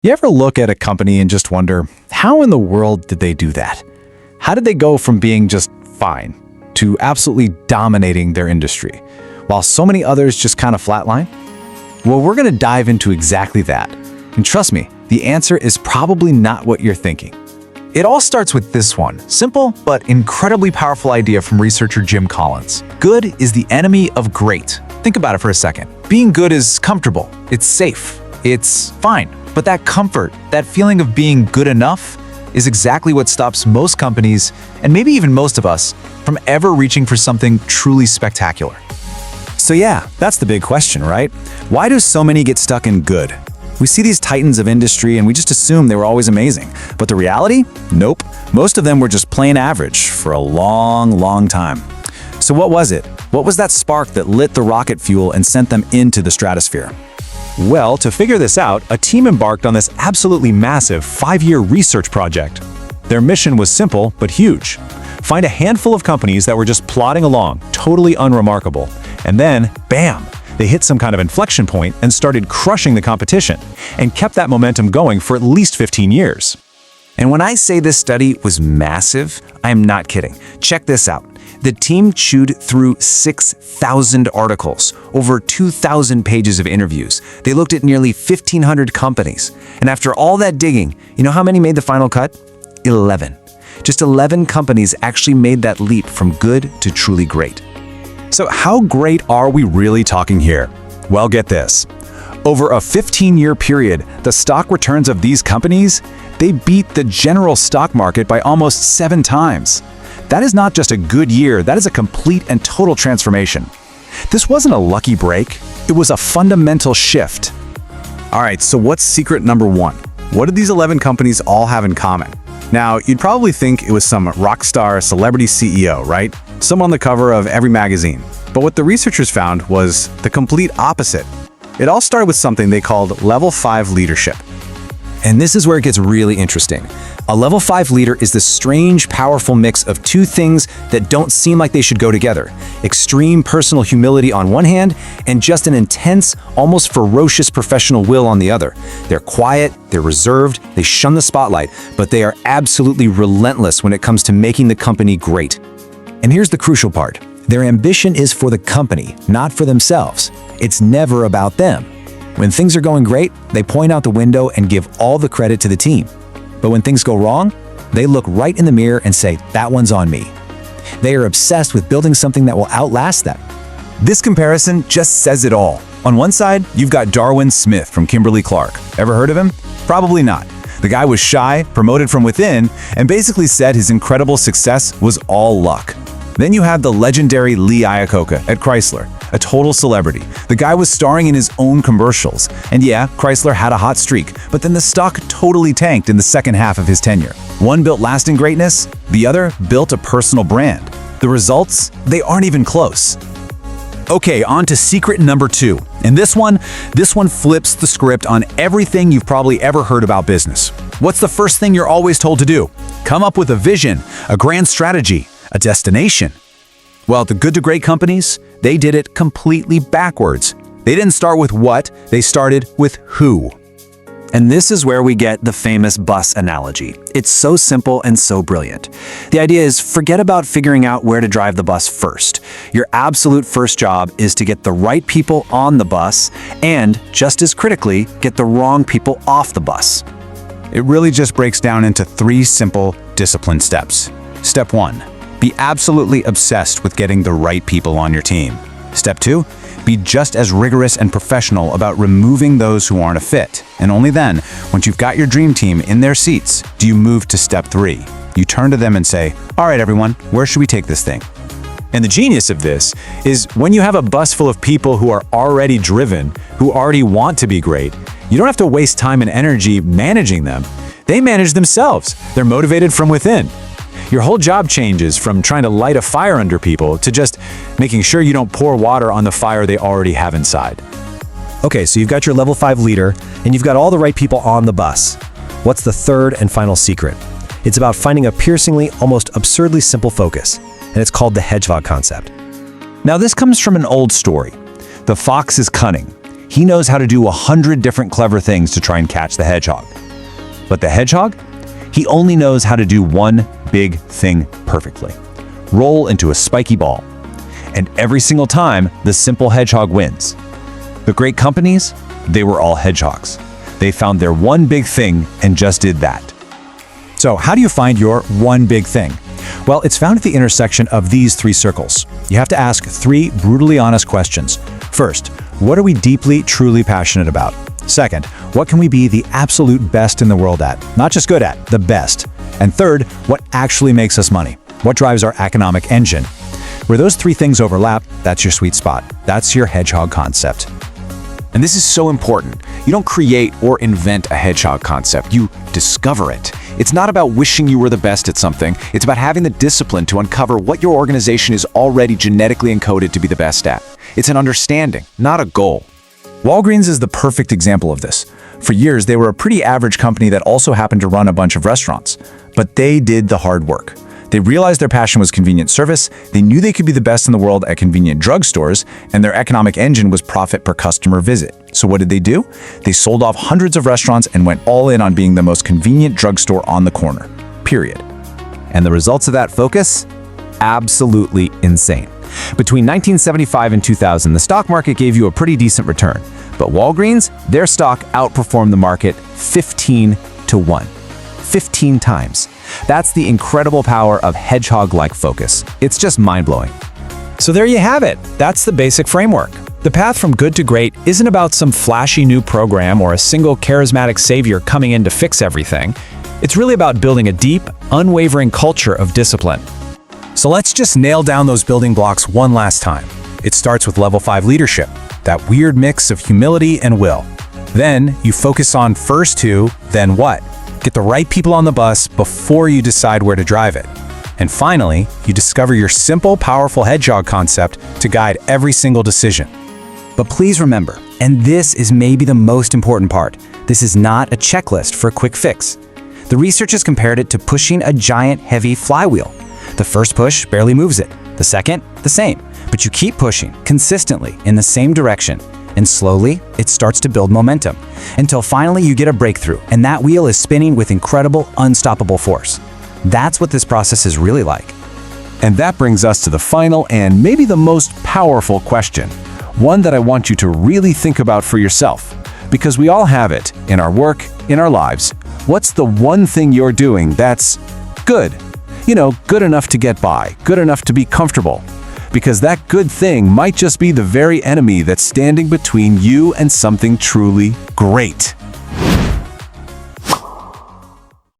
You ever look at a company and just wonder, how in the world did they do that? How did they go from being just fine to absolutely dominating their industry, while so many others just kind of flatline? Well, we're going to dive into exactly that. And trust me, the answer is probably not what you're thinking. It all starts with this one, simple but incredibly powerful idea from researcher Jim Collins. Good is the enemy of great. Think about it for a second. Being good is comfortable, it's safe, it's fine. But that comfort, that feeling of being good enough, is exactly what stops most companies, and maybe even most of us, from ever reaching for something truly spectacular. So yeah, that's the big question, right? Why do so many get stuck in good? We see these titans of industry and we just assume they were always amazing. But the reality? Nope. Most of them were just plain average for a long time. So what was it? What was that spark that lit the rocket fuel and sent them into the stratosphere? Well, to figure this out, a team embarked on this absolutely massive 5-year research project. Their mission was simple but huge. Find a handful of companies that were just plodding along, totally unremarkable. And then, bam! They hit some kind of inflection point and started crushing the competition, and kept that momentum going for at least 15 years. And when I say this study was massive, I am not kidding. Check this out. The team chewed through 6,000 articles, over 2,000 pages of interviews. They looked at nearly 1,500 companies. And after all that digging, you know how many made the final cut? 11. Just 11 companies actually made that leap from good to truly great. So how great are we really talking here? Well, get this. Over a 15-year period, the stock returns of these companies, they beat the general stock market by almost 7 times. That is not just a good year, that is a complete and total transformation. This wasn't a lucky break, it was a fundamental shift. All right, so what's secret number 1? What did these 11 companies all have in common? Now, you'd probably think it was some rock star celebrity CEO, right? Some on the cover of every magazine. But what the researchers found was the complete opposite. It all started with something they called Level 5 leadership. And this is where it gets really interesting. A Level 5 leader is this strange, powerful mix of two things that don't seem like they should go together. Extreme personal humility on one hand, and just an intense, almost ferocious professional will on the other. They're quiet, they're reserved, they shun the spotlight, but they are absolutely relentless when it comes to making the company great. And here's the crucial part. Their ambition is for the company, not for themselves. It's never about them. When things are going great, they point out the window and give all the credit to the team. But when things go wrong, they look right in the mirror and say, that one's on me. They are obsessed with building something that will outlast them. This comparison just says it all. On one side, you've got Darwin Smith from Kimberly-Clark. Ever heard of him? Probably not. The guy was shy, promoted from within, and basically said his incredible success was all luck. Then you have the legendary Lee Iacocca at Chrysler, a total celebrity. The guy was starring in his own commercials. And yeah, Chrysler had a hot streak, but then the stock totally tanked in the second half of his tenure. One built lasting greatness, the other built a personal brand. The results? They aren't even close. Okay, on to secret number 2. And this one flips the script on everything you've probably ever heard about business. What's the first thing you're always told to do? Come up with a vision, a grand strategy, a destination. Well, the good to great companies, they did it completely backwards. They didn't start with what, they started with who. And this is where we get the famous bus analogy. It's so simple and so brilliant. The idea is, forget about figuring out where to drive the bus first. Your absolute first job is to get the right people on the bus and, just as critically, get the wrong people off the bus. It really just breaks down into 3 simple discipline steps. Step 1. Be absolutely obsessed with getting the right people on your team. Step 2, be just as rigorous and professional about removing those who aren't a fit. And only then, once you've got your dream team in their seats, do you move to step 3. You turn to them and say, all right, everyone, where should we take this thing? And the genius of this is when you have a bus full of people who are already driven, who already want to be great, you don't have to waste time and energy managing them. They manage themselves. They're motivated from within. Your whole job changes from trying to light a fire under people to just making sure you don't pour water on the fire they already have inside. Okay, so you've got your level 5 leader, and you've got all the right people on the bus. What's the third and final secret? It's about finding a piercingly, almost absurdly simple focus, and it's called the hedgehog concept. Now this comes from an old story. The fox is cunning. He knows how to do 100 different clever things to try and catch the hedgehog. But the hedgehog? He only knows how to do one big thing perfectly. Roll into a spiky ball. And every single time, the simple hedgehog wins. The great companies? They were all hedgehogs. They found their one big thing and just did that. So how do you find your one big thing? Well, it's found at the intersection of these three circles. You have to ask three brutally honest questions. First, what are we deeply, truly passionate about? Second, what can we be the absolute best in the world at? Not just good at, the best. And third, what actually makes us money? What drives our economic engine? Where those three things overlap, that's your sweet spot. That's your hedgehog concept. And this is so important. You don't create or invent a hedgehog concept, you discover it. It's not about wishing you were the best at something, it's about having the discipline to uncover what your organization is already genetically encoded to be the best at. It's an understanding, not a goal. Walgreens is the perfect example of this. For years, they were a pretty average company that also happened to run a bunch of restaurants. But they did the hard work. They realized their passion was convenient service, they knew they could be the best in the world at convenient drugstores, and their economic engine was profit per customer visit. So what did they do? They sold off hundreds of restaurants and went all in on being the most convenient drugstore on the corner. Period. And the results of that focus? Absolutely insane. Between 1975 and 2000, the stock market gave you a pretty decent return. But Walgreens, their stock outperformed the market 15 to 1. 15 times. That's the incredible power of hedgehog-like focus. It's just mind-blowing. So there you have it. That's the basic framework. The path from good to great isn't about some flashy new program or a single charismatic savior coming in to fix everything. It's really about building a deep, unwavering culture of discipline. So let's just nail down those building blocks one last time. It starts with level 5 leadership, that weird mix of humility and will. Then you focus on first who, then what. Get the right people on the bus before you decide where to drive it. And finally, you discover your simple, powerful hedgehog concept to guide every single decision. But please remember, and this is maybe the most important part, this is not a checklist for a quick fix. The research has compared it to pushing a giant, heavy flywheel. The first push barely moves it. The second, the same. But you keep pushing consistently in the same direction. And slowly, it starts to build momentum, until finally you get a breakthrough, and that wheel is spinning with incredible, unstoppable force. That's what this process is really like. And that brings us to the final and maybe the most powerful question. One that I want you to really think about for yourself. Because we all have it, in our work, in our lives. What's the one thing you're doing that's good? You know, good enough to get by, good enough to be comfortable. Because that good thing might just be the very enemy that's standing between you and something truly great.